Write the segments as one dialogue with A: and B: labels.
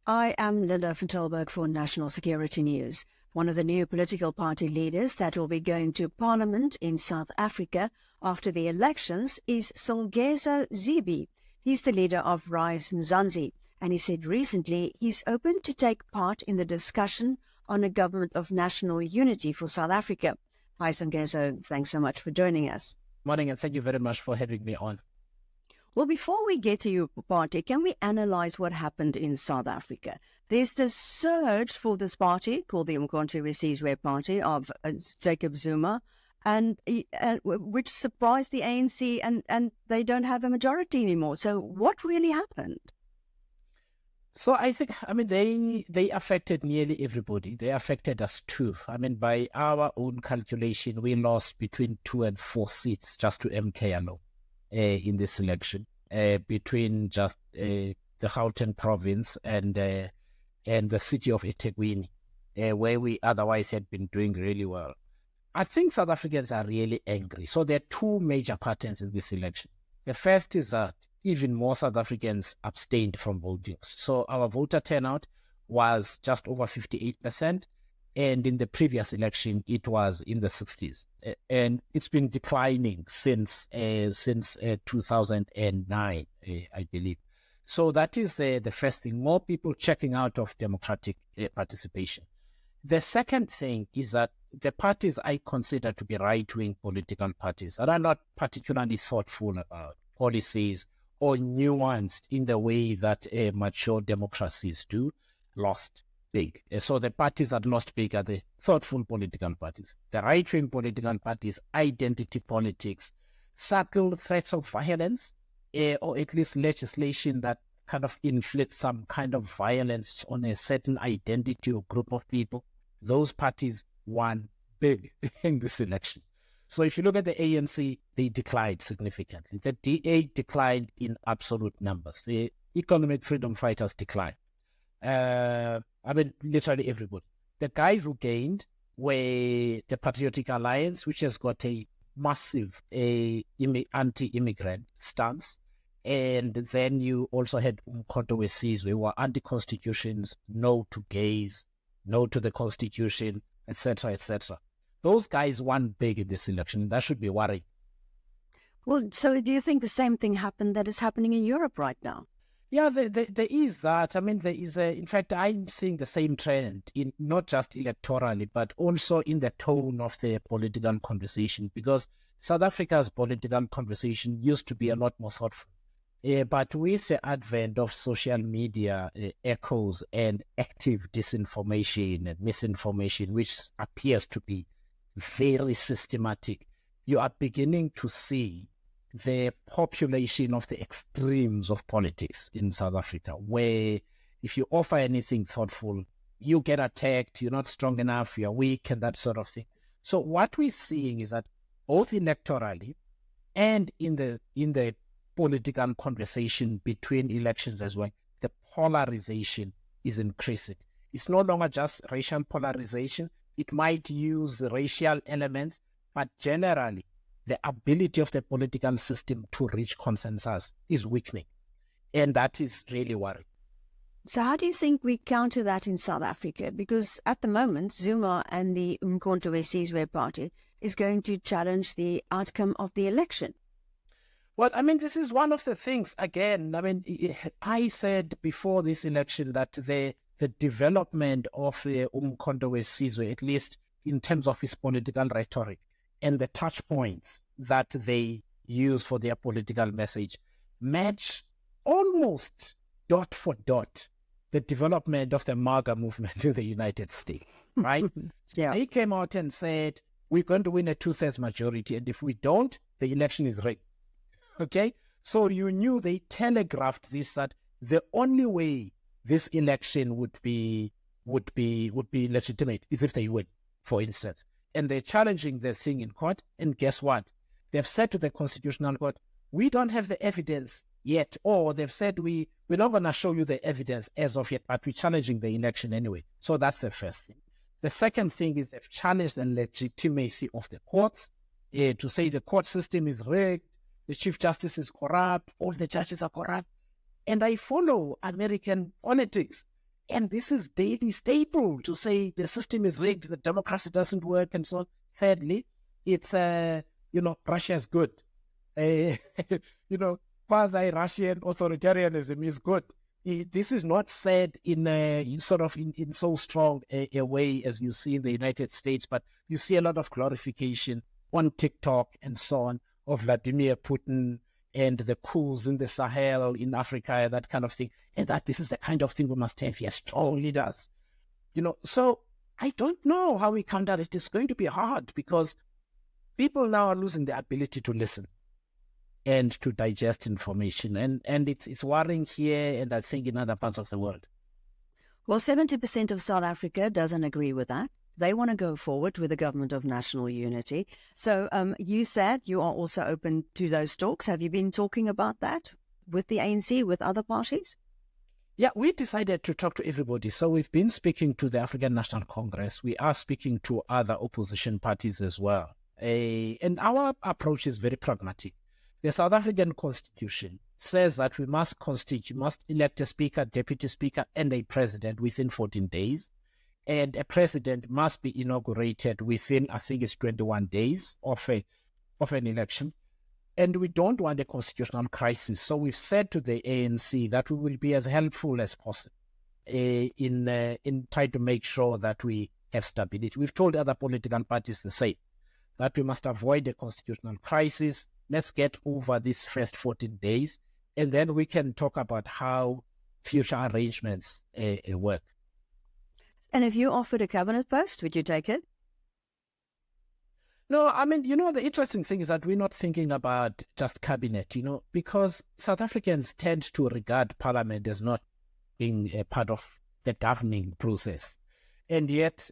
A: I am Linda van Tilburg for National Security News. One of the new political party leaders that will be going to Parliament in South Africa after the elections is Songeso Zibi. He's the leader of Rise Mzansi, and he said recently he's open to take part in the discussion on a government of national unity for South Africa. Hi Songeso, thanks so much for joining us.
B: Morning, and thank you very much for having me on.
A: Well, before we get to your party, can we analyze what happened in South Africa? There's this surge for this party called the uMkhonto Party of Jacob Zuma, and which surprised the ANC, and they don't have a majority anymore. So what really happened?
B: So I think, they affected nearly everybody. They affected us too. By our own calculation, we lost between 2 and 4 seats just to MK alone. In this election, between just the Gayton province and the city of eThekwini, where we otherwise had been doing really well. I think South Africans are really angry. So there are 2 major patterns in this election. The first is that even more South Africans abstained from voting. So our voter turnout was just over 58%. And in the previous election, it was in the 60s. And it's been declining since 2009, I believe. So that is the first thing, more people checking out of democratic participation. The second thing is that the parties I consider to be right-wing political parties that are not particularly thoughtful about policies or nuanced in the way that mature democracies do, lost big. So the parties that lost big are the thoughtful political parties. The right-wing political parties, identity politics, subtle threats of violence, or at least legislation that kind of inflicts some kind of violence on a certain identity or group of people. Those parties won big in this election. So if you look at the ANC, they declined significantly. The DA declined in absolute numbers. The Economic Freedom Fighters declined. Literally everybody. The guys who gained were the Patriotic Alliance, which has got a massive anti-immigrant stance. And then you also had uMkhonto Sizwe, who were anti-constitutions, no to gays, no to the constitution, etc., etc. Those guys won big in this election. That should be worrying.
A: Well, so do you think the same thing happened that is happening in Europe right now?
B: Yeah, there is that. There is in fact, I'm seeing the same trend in not just electorally, but also in the tone of the political conversation, because South Africa's political conversation used to be a lot more thoughtful. But with the advent of social media echoes and active disinformation and misinformation, which appears to be very systematic, you are beginning to see the population of the extremes of politics in South Africa, where if you offer anything thoughtful, you get attacked, you're not strong enough, you're weak, and that sort of thing. So what we're seeing is that both electorally and in the political conversation between elections as well, the polarization is increasing. It's no longer just racial polarization. It might use racial elements, but generally, the ability of the political system to reach consensus is weakening. And that is really worrying.
A: So how do you think we counter that in South Africa? Because at the moment, Zuma and the uMkhonto Party is going to challenge the outcome of the election.
B: Well, this is one of the things, again, I said before this election that the development of the uMkhonto, at least in terms of his political rhetoric, and the touch points that they use for their political message match almost dot for dot the development of the MAGA movement in the United States, right?
A: Yeah.
B: He came out and said, we're going to win a 2/3 majority, and if we don't, the election is rigged. Okay? So you knew they telegraphed this, that the only way this election would be legitimate is if they win, for instance. And they're challenging the thing in court. And guess what? They've said to the Constitutional Court, we don't have the evidence yet. Or they've said, we're not going to show you the evidence as of yet, but we're challenging the election anyway. So that's the first thing. The second thing is they've challenged the legitimacy of the courts to say the court system is rigged, the Chief Justice is corrupt, all the judges are corrupt. And I follow American politics. And this is daily staple to say the system is rigged, the democracy doesn't work, and so on. Thirdly, it's, Russia's good. Quasi-Russian authoritarianism is good. This is not said in so strong a way as you see in the United States, but you see a lot of glorification on TikTok and so on of Vladimir Putin and the coups in the Sahel, in Africa, that kind of thing, and that this is the kind of thing we must have here, strong leaders. So I don't know how we counter it. It's going to be hard because people now are losing the ability to listen and to digest information. And it's worrying here and I think in other parts of the world.
A: Well, 70% of South Africa doesn't agree with that. They want to go forward with a government of national unity. So you said you are also open to those talks. Have you been talking about that with the ANC, with other parties?
B: Yeah, we decided to talk to everybody. So we've been speaking to the African National Congress. We are speaking to other opposition parties as well. And our approach is very pragmatic. The South African Constitution says that we must elect a speaker, deputy speaker, and a president within 14 days. And a president must be inaugurated within, I think it's 21 days of an election. And we don't want a constitutional crisis. So we've said to the ANC that we will be as helpful as possible in trying to make sure that we have stability. We've told other political parties the same, that we must avoid a constitutional crisis. Let's get over these first 14 days, and then we can talk about how future arrangements work.
A: And if you offered a cabinet post, would you take it?
B: No, I mean, the interesting thing is that we're not thinking about just cabinet, because South Africans tend to regard parliament as not being a part of the governing process. And yet,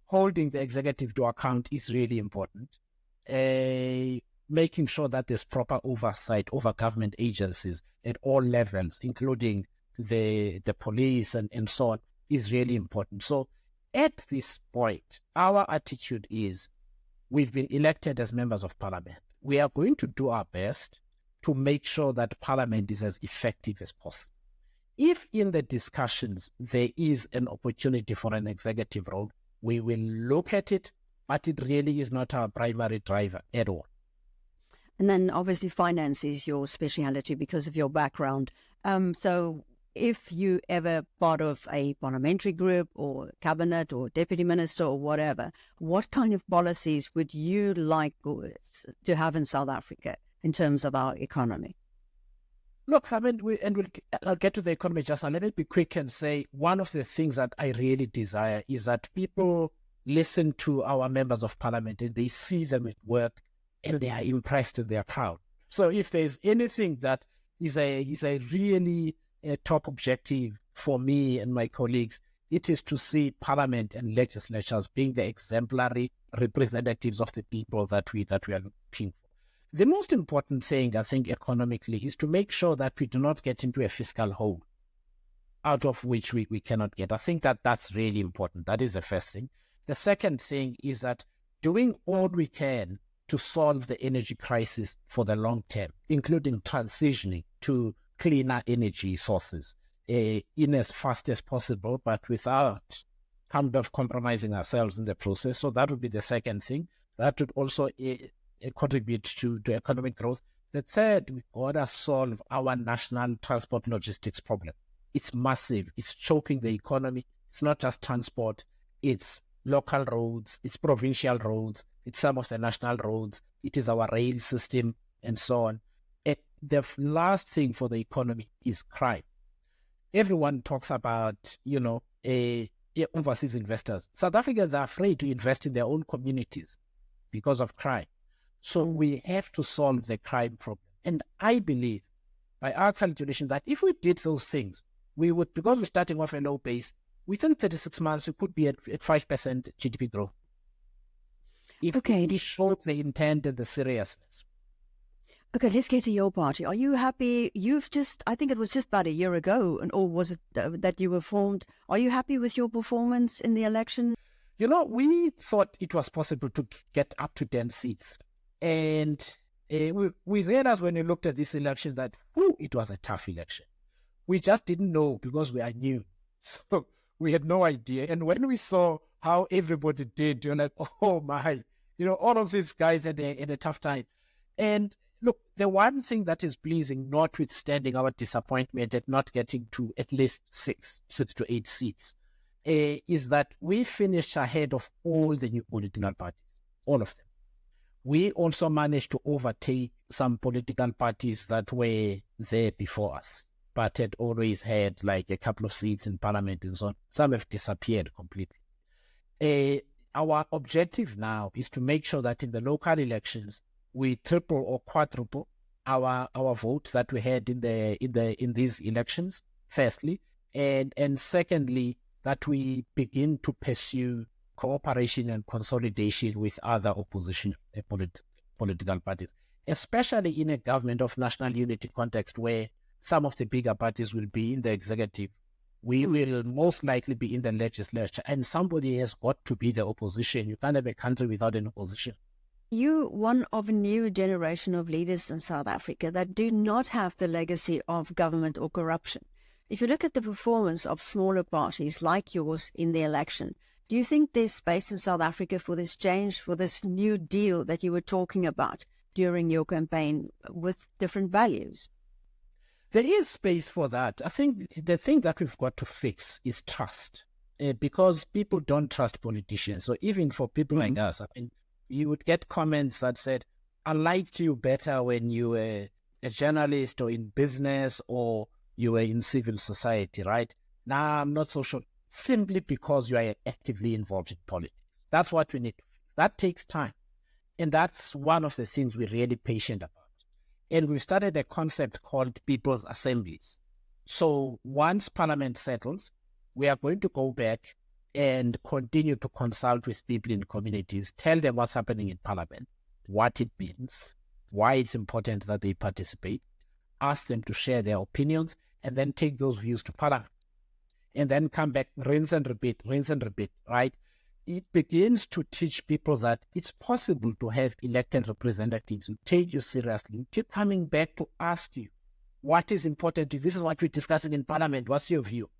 B: holding the executive to account is really important. Making sure that there's proper oversight over government agencies at all levels, including the police and so on, is really important. So at this point, our attitude is we've been elected as members of parliament. We are going to do our best to make sure that parliament is as effective as possible. If in the discussions there is an opportunity for an executive role, we will look at it, but it really is not our primary driver at all.
A: And then obviously finance is your speciality because of your background. So if you ever part of a parliamentary group or cabinet or deputy minister or whatever, what kind of policies would you like to have in South Africa in terms of our economy?
B: Look, I mean, I'll get to the economy just a little bit quick and say one of the things that I really desire is that people listen to our members of parliament and they see them at work and they are impressed and they are proud. So if there's anything that is a really top objective for me and my colleagues, it is to see parliament and legislatures being the exemplary representatives of the people that we are looking for. The most important thing, I think, economically, is to make sure that we do not get into a fiscal hole out of which we cannot get. I think that's really important. That is the first thing. The second thing is that doing all we can to solve the energy crisis for the long term, including transitioning to cleaner energy sources in as fast as possible, but without kind of compromising ourselves in the process. So that would be the second thing. That would also contribute to economic growth. The third, we've got to solve our national transport logistics problem. It's massive. It's choking the economy. It's not just transport. It's local roads. It's provincial roads. It's some of the national roads. It is our rail system and so on. The last thing for the economy is crime. Everyone talks about, overseas investors. South Africans are afraid to invest in their own communities because of crime. So we have to solve the crime problem. And I believe, by our calculation, that if we did those things, we would, because we're starting off a low base, within 36 months, we could be at 5% GDP growth. If we showed the intent and the seriousness.
A: Okay, let's get to your party. Are you happy? I think it was just about a year ago, or was it that you were formed? Are you happy with your performance in the election?
B: We thought it was possible to get up to 10 seats. And we realized when we looked at this election that it was a tough election. We just didn't know because we are new So we had no idea. And when we saw how everybody did, you're like, oh my, all of these guys had a tough time. And look, the one thing that is pleasing, notwithstanding our disappointment at not getting to at least six to eight seats, is that we finished ahead of all the new political parties, all of them. We also managed to overtake some political parties that were there before us, but had always had like a couple of seats in parliament and so on. Some have disappeared completely. Our objective now is to make sure that in the local elections, we triple or quadruple our vote that we had in these elections, firstly, and secondly, that we begin to pursue cooperation and consolidation with other opposition political parties, especially in a government of national unity context where some of the bigger parties will be in the executive. We will most likely be in the legislature, and somebody has got to be the opposition. You can't have a country without an opposition.
A: You, one of a new generation of leaders in South Africa that do not have the legacy of government or corruption. If you look at the performance of smaller parties like yours in the election, do you think there's space in South Africa for this change, for this new deal that you were talking about during your campaign with different values?
B: There is space for that. I think the thing that we've got to fix is trust, because people don't trust politicians. So even for people like us, I mean, you would get comments that said, I liked you better when you were a journalist or in business or you were in civil society, right? Now I'm not so sure, simply because you are actively involved in politics. That's what we need to fix. That takes time. And that's one of the things we're really patient about. And we've started a concept called People's Assemblies. So once Parliament settles, we are going to go back and continue to consult with people in communities, tell them what's happening in Parliament, what it means, why it's important that they participate, ask them to share their opinions, and then take those views to Parliament. And then come back, rinse and repeat, right? It begins to teach people that it's possible to have elected representatives who take you seriously, who keep coming back to ask you, what is important to you? This is what we're discussing in Parliament. What's your view?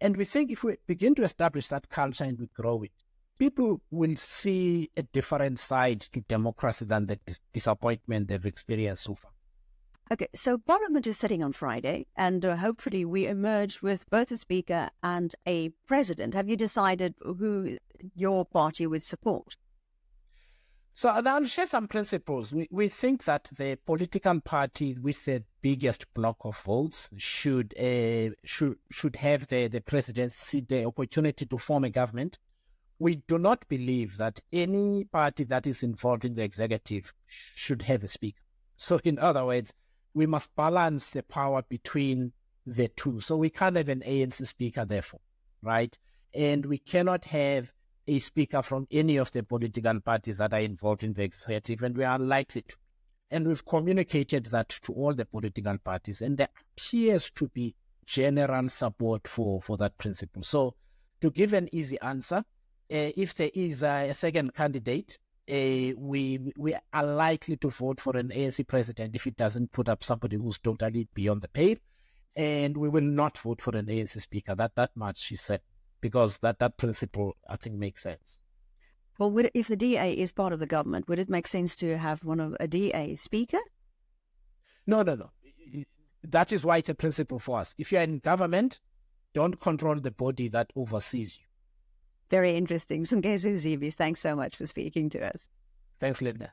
B: And we think if we begin to establish that culture and we grow it, people will see a different side to democracy than the disappointment they've experienced so far.
A: Okay, so Parliament is sitting on Friday, and hopefully we emerge with both a speaker and a president. Have you decided who your party would support?
B: So I'll share some principles. We think that the political party with the biggest block of votes should have the presidency, the opportunity to form a government. We do not believe that any party that is involved in the executive should have a speaker. So in other words, we must balance the power between the two. So we can't have an ANC speaker, therefore, right? And we cannot have a speaker from any of the political parties that are involved in the executive, and we are unlikely to. And we've communicated that to all the political parties, and there appears to be general support for that principle. So to give an easy answer, if there is a second candidate, we are likely to vote for an ANC president if it doesn't put up somebody who's totally beyond the pale, and we will not vote for an ANC speaker. That much she said, because that principle, I think, makes sense.
A: Well, if the DA is part of the government, would it make sense to have a DA speaker?
B: No. That is why it's a principle for us. If you're in government, don't control the body that oversees you.
A: Very interesting. Songeso Zibi, thanks so much for speaking to us.
B: Thanks, Linda.